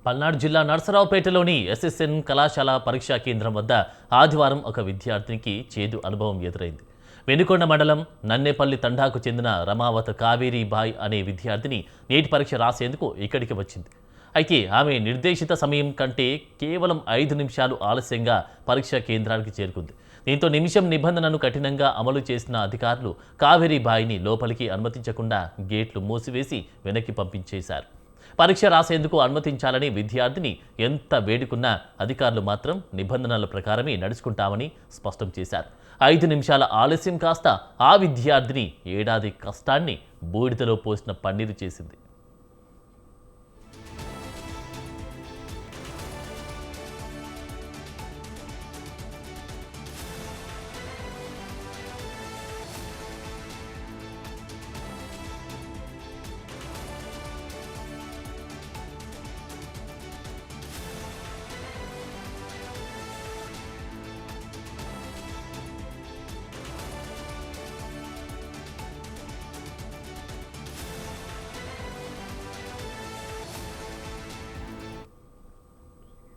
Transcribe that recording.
పల్నాడు జిల్లా నర్సరావుపేటలోని ఎస్ఎస్ఎన్ కళాశాల పరీక్షా కేంద్రం వద్ద ఆదివారం ఒక విద్యార్థినికి చేదు అనుభవం ఎదురైంది. వెనుకొండ మండలం నన్నేపల్లి తండాకు చెందిన రమావత కావేరీ బాయ్ అనే విద్యార్థిని నీట్ పరీక్ష రాసేందుకు ఇక్కడికి వచ్చింది. అయితే ఆమె నిర్దేశిత సమయం కంటే కేవలం 5 నిమిషాలు ఆలస్యంగా పరీక్షా కేంద్రానికి చేరుకుంది. దీంతో నిమిషం నిబంధనను కఠినంగా అమలు చేసిన అధికారులు కావేరీ బాయిని లోపలికి అనుమతించకుండా గేట్లు మూసివేసి వెనక్కి పంపించేశారు. పరీక్ష రాసేందుకు అనుమతించాలని విద్యార్థిని ఎంత వేడుకున్నా అధికారులు మాత్రం నిబంధనల ప్రకారమే నడుచుకుంటామని స్పష్టం చేశారు. 5 నిమిషాల ఆలస్యం కాస్త ఆ విద్యార్థిని ఏడాది కష్టాన్ని బూడిదలో పోసిన పన్నీరు చేసింది.